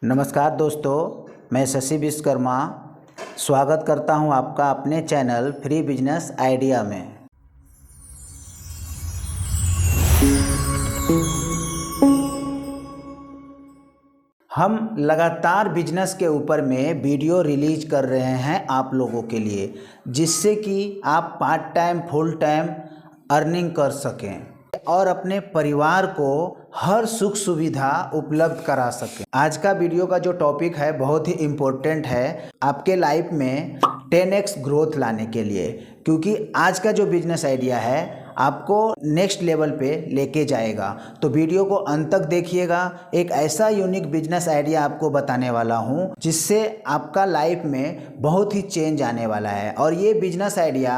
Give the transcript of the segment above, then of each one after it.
नमस्कार दोस्तों, मैं शशि विश्वकर्मा स्वागत करता हूं आपका अपने चैनल फ्री बिजनेस आइडिया में। हम लगातार बिजनेस के ऊपर में वीडियो रिलीज कर रहे हैं आप लोगों के लिए, जिससे कि आप part time full time earning कर सकें और अपने परिवार को हर सुख सुविधा उपलब्ध करा सकें। आज का वीडियो का जो टॉपिक है बहुत ही इम्पोर्टेंट है आपके लाइफ में 10x ग्रोथ लाने के लिए, क्योंकि आज का जो बिजनेस आइडिया है आपको नेक्स्ट लेवल पे लेके जाएगा। तो वीडियो को अंत तक देखिएगा। एक ऐसा यूनिक बिजनेस आइडिया आपको बताने वाला हूँ जिससे आपका लाइफ में बहुत ही चेंज आने वाला है। और ये बिजनेस आइडिया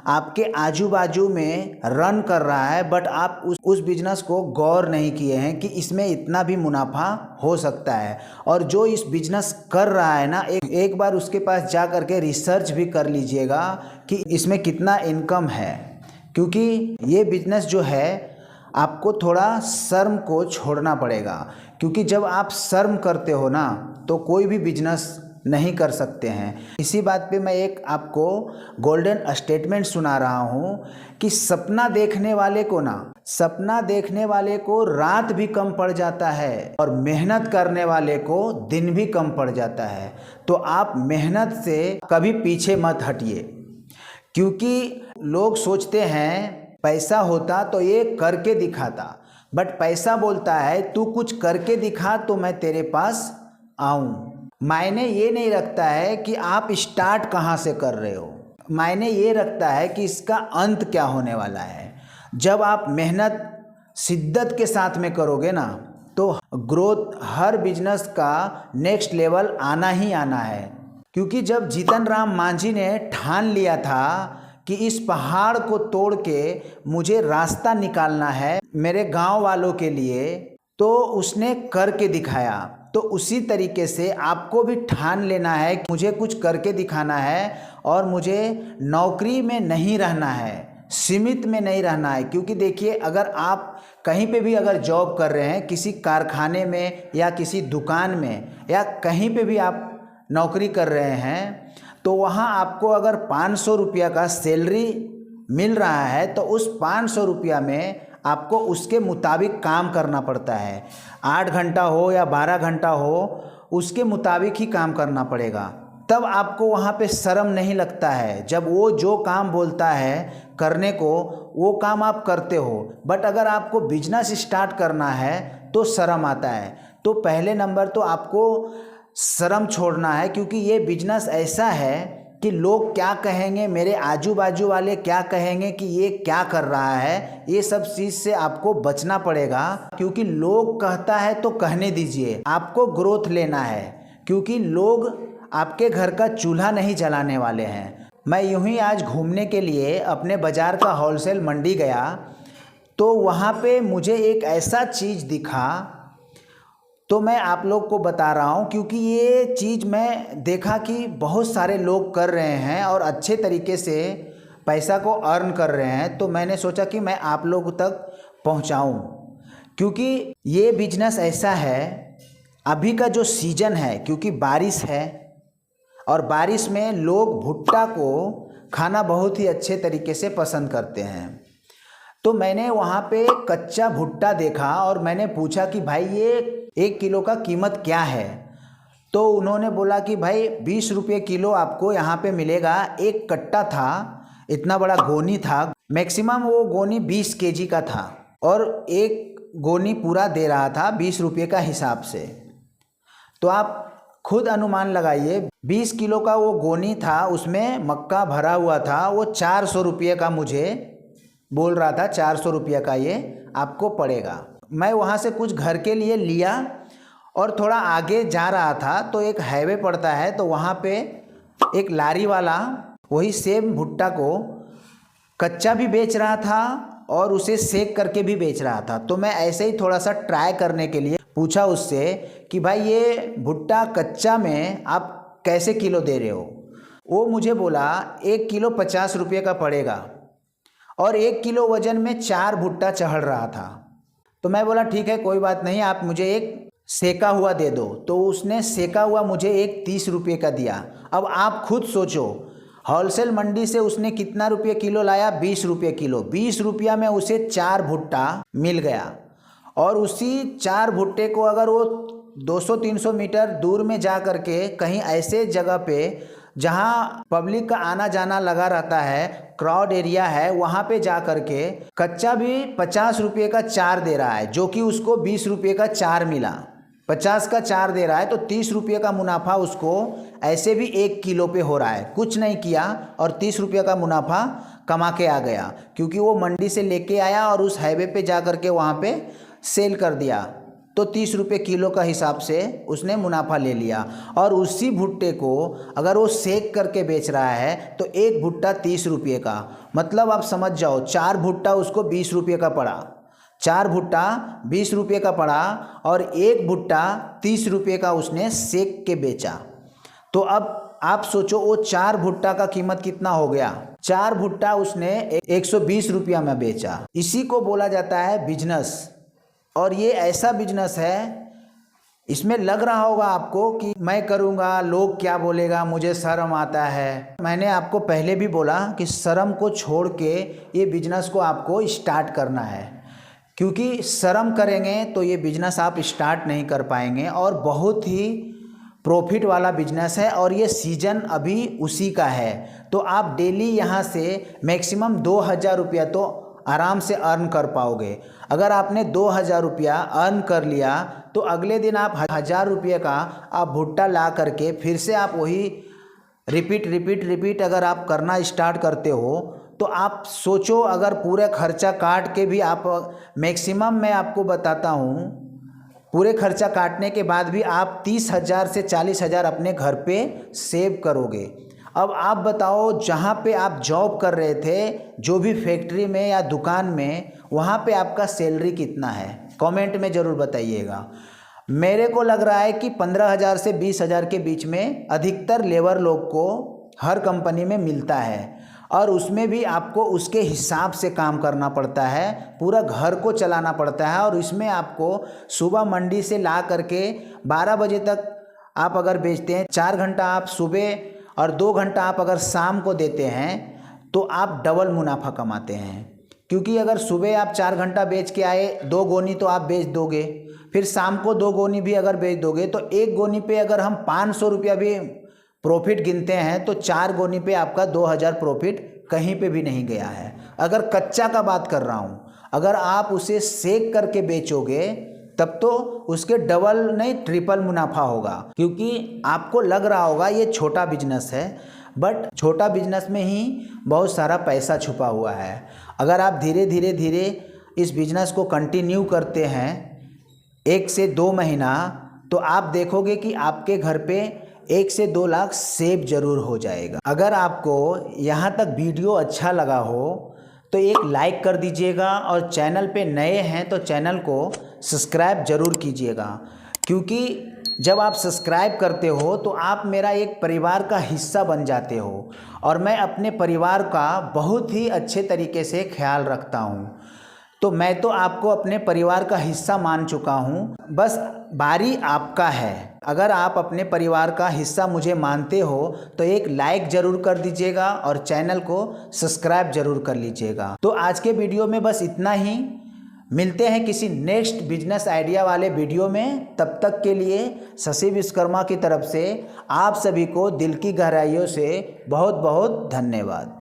आपके आजू बाजू में रन कर रहा है, बट आप उस बिजनेस को गौर नहीं किए हैं कि इसमें इतना भी मुनाफा हो सकता है। और जो इस बिजनेस कर रहा है ना, एक बार उसके पास जा करके रिसर्च भी कर लीजिएगा कि इसमें कितना इनकम है, क्योंकि ये बिजनेस जो है आपको थोड़ा शर्म को छोड़ना पड़ेगा। क्योंकि जब आप शर्म करते हो ना तो कोई भी बिजनेस नहीं कर सकते हैं। इसी बात पे मैं एक आपको गोल्डन स्टेटमेंट सुना रहा हूँ कि सपना देखने वाले को रात भी कम पड़ जाता है और मेहनत करने वाले को दिन भी कम पड़ जाता है। तो आप मेहनत से कभी पीछे मत हटिए, क्योंकि लोग सोचते हैं पैसा होता तो ये करके दिखाता, बट पैसा बोलता है तू कुछ करके दिखा तो मैं तेरे पास आऊं। मायने ये नहीं रखता है कि आप स्टार्ट कहाँ से कर रहे हो, मायने ये रखता है कि इसका अंत क्या होने वाला है। जब आप मेहनत शिद्दत के साथ में करोगे ना तो ग्रोथ हर बिजनेस का नेक्स्ट लेवल आना ही आना है। क्योंकि जब जीतन राम मांझी ने ठान लिया था कि इस पहाड़ को तोड़ के मुझे रास्ता निकालना है मेरे गांव वालों के लिए, तो उसने करके दिखाया। तो उसी तरीके से आपको भी ठान लेना है कि मुझे कुछ करके दिखाना है और मुझे नौकरी में नहीं रहना है, सीमित में नहीं रहना है। क्योंकि देखिए, अगर आप कहीं पे भी अगर जॉब कर रहे हैं, किसी कारखाने में या किसी दुकान में या कहीं पे भी आप नौकरी कर रहे हैं, तो वहाँ आपको अगर 500 रुपया का सैलरी मिल रहा है तो उस 500 रुपया में आपको उसके मुताबिक काम करना पड़ता है। 8 घंटा हो या 12 घंटा हो, उसके मुताबिक ही काम करना पड़ेगा। तब आपको वहाँ पे शर्म नहीं लगता है। जब वो जो काम बोलता है करने को, वो काम आप करते हो। बट अगर आपको बिजनेस स्टार्ट करना है तो शर्म आता है। तो पहले नंबर तो आपको शर्म छोड़ना है, क्योंकि ये बिजनेस ऐसा है कि लोग क्या कहेंगे, मेरे आजू बाजू वाले क्या कहेंगे कि ये क्या कर रहा है, ये सब चीज़ से आपको बचना पड़ेगा। क्योंकि लोग कहता है तो कहने दीजिए, आपको ग्रोथ लेना है। क्योंकि लोग आपके घर का चूल्हा नहीं जलाने वाले हैं। मैं यूं ही आज घूमने के लिए अपने बाज़ार का होलसेल मंडी गया, तो वहाँ पे मुझे एक ऐसा चीज़ दिखा, तो मैं आप लोग को बता रहा हूँ। क्योंकि ये चीज़ मैं देखा कि बहुत सारे लोग कर रहे हैं और अच्छे तरीके से पैसा को अर्न कर रहे हैं, तो मैंने सोचा कि मैं आप लोग तक पहुँचाऊँ। क्योंकि ये बिजनेस ऐसा है, अभी का जो सीज़न है, क्योंकि बारिश है और बारिश में लोग भुट्टा को खाना बहुत ही अच्छे तरीके से पसंद करते हैं। तो मैंने वहाँ पे कच्चा भुट्टा देखा और मैंने पूछा कि भाई ये 1 किलो का कीमत क्या है। तो उन्होंने बोला कि भाई 20 रुपये किलो आपको यहाँ पे मिलेगा। एक कट्टा था, इतना बड़ा गोनी था, मैक्सिमम वो गोनी 20 केजी का था और एक गोनी पूरा दे रहा था 20 रुपये का हिसाब से। तो आप खुद अनुमान लगाइए, 20 किलो का वो गोनी था, उसमें मक्का भरा हुआ था। वो 400 रुपये का मुझे बोल रहा था, 400 रुपये का ये आपको पड़ेगा। मैं वहाँ से कुछ घर के लिए लिया और थोड़ा आगे जा रहा था तो एक हाईवे पड़ता है, तो वहाँ पे एक लारी वाला वही सेम भुट्टा को कच्चा भी बेच रहा था और उसे सेक करके भी बेच रहा था। तो मैं ऐसे ही थोड़ा सा ट्राई करने के लिए पूछा उससे कि भाई ये भुट्टा कच्चा में आप कैसे किलो दे रहे हो। वो मुझे बोला 1 किलो 50 रुपये का पड़ेगा और 1 किलो वजन में 4 भुट्टा चढ़ रहा था। तो मैं बोला ठीक है, कोई बात नहीं, आप मुझे एक सेका हुआ दे दो, तो उसने सेका हुआ मुझे एक 30 रुपये का दिया। अब आप खुद सोचो, होलसेल मंडी से उसने कितना रुपये किलो लाया, 20 रुपये किलो। 20 रुपया में उसे 4 भुट्टा मिल गया, और उसी 4 भुट्टे को अगर वो 200-300 मीटर दूर में जा कर के कहीं ऐसे जगह पे जहाँ पब्लिक का आना जाना लगा रहता है, क्राउड एरिया है, वहाँ पे जा कर के कच्चा भी 50 रुपये का 4 दे रहा है, जो कि उसको 20 रुपये का 4 मिला। 50 का 4 दे रहा है तो 30 रुपये का मुनाफा उसको ऐसे भी 1 किलो पे हो रहा है। कुछ नहीं किया और 30 रुपये का मुनाफा कमा के आ गया, क्योंकि वो मंडी से लेके आया और उस हाईवे पे जा कर के वहाँ पे सेल कर दिया, तो 30 रुपये किलो का हिसाब से उसने मुनाफा ले लिया। और उसी भुट्टे को अगर वो सेक करके बेच रहा है तो एक भुट्टा 30 रुपये का, मतलब आप समझ जाओ 4 भुट्टा उसको 20 रुपये का पड़ा। 4 भुट्टा 20 रुपये का पड़ा और एक भुट्टा 30 रुपये का उसने सेक के बेचा। तो अब आप सोचो वो 4 भुट्टा का कीमत कितना हो गया। 4 भुट्टा उसने 120 रुपया में बेचा। इसी को बोला जाता है बिजनेस। और ये ऐसा बिजनेस है, इसमें लग रहा होगा आपको कि मैं करूँगा, लोग क्या बोलेगा, मुझे शर्म आता है। मैंने आपको पहले भी बोला कि शर्म को छोड़ के ये बिजनेस को आपको स्टार्ट करना है, क्योंकि शर्म करेंगे तो ये बिजनेस आप स्टार्ट नहीं कर पाएंगे। और बहुत ही प्रॉफिट वाला बिजनेस है और ये सीजन अभी उसी का है। तो आप डेली यहाँ से मैक्सिमम 2000 रुपया तो आराम से अर्न कर पाओगे। अगर आपने 2000 रुपया अर्न कर लिया तो अगले दिन आप 1000 रुपये का आप भुट्टा ला करके फिर से आप वही रिपीट अगर आप करना स्टार्ट करते हो तो आप सोचो, अगर पूरे खर्चा काट के भी आप मैक्सिमम मैं आपको बताता हूँ, पूरे खर्चा काटने के बाद भी आप 30,000 से 40,000 अपने घर पे सेव करोगे। अब आप बताओ, जहाँ पे आप जॉब कर रहे थे, जो भी फैक्ट्री में या दुकान में, वहाँ पे आपका सैलरी कितना है, कमेंट में ज़रूर बताइएगा। मेरे को लग रहा है कि 15,000 से 20,000 के बीच में अधिकतर लेबर लोग को हर कंपनी में मिलता है, और उसमें भी आपको उसके हिसाब से काम करना पड़ता है, पूरा घर को चलाना पड़ता है। और इसमें आपको सुबह मंडी से ला करके 12 बजे तक आप अगर बेचते हैं, 4 घंटा आप सुबह और 2 घंटा आप अगर शाम को देते हैं तो आप डबल मुनाफा कमाते हैं। क्योंकि अगर सुबह आप 4 घंटा बेच के आए, 2 गोनी तो आप बेच दोगे, फिर शाम को 2 गोनी भी अगर बेच दोगे तो एक गोनी पे अगर हम 500 रुपया भी प्रॉफिट गिनते हैं तो 4 गोनी पे आपका 2000 प्रॉफिट कहीं पे भी नहीं गया है। अगर कच्चा का बात कर रहा हूँ, अगर आप उसे सेक करके बेचोगे तब तो उसके डबल नहीं ट्रिपल मुनाफा होगा। क्योंकि आपको लग रहा होगा ये छोटा बिजनेस है, बट छोटा बिजनेस में ही बहुत सारा पैसा छुपा हुआ है। अगर आप धीरे इस बिजनेस को कंटिन्यू करते हैं 1 से 2 महीना, तो आप देखोगे कि आपके घर पे 1 से 2 लाख सेव जरूर हो जाएगा। अगर आपको यहाँ तक वीडियो अच्छा लगा हो तो एक लाइक कर दीजिएगा, और चैनल पे नए हैं तो चैनल को सब्सक्राइब जरूर कीजिएगा। क्योंकि जब आप सब्सक्राइब करते हो तो आप मेरा एक परिवार का हिस्सा बन जाते हो, और मैं अपने परिवार का बहुत ही अच्छे तरीके से ख्याल रखता हूँ। तो मैं तो आपको अपने परिवार का हिस्सा मान चुका हूँ, बस बारी आपका है। अगर आप अपने परिवार का हिस्सा मुझे मानते हो तो एक लाइक ज़रूर कर दीजिएगा और चैनल को सब्सक्राइब ज़रूर कर लीजिएगा। तो आज के वीडियो में बस इतना ही। मिलते हैं किसी नेक्स्ट बिजनेस आइडिया वाले वीडियो में। तब तक के लिए शशि विश्वकर्मा की तरफ से आप सभी को दिल की गहराइयों से बहुत बहुत धन्यवाद।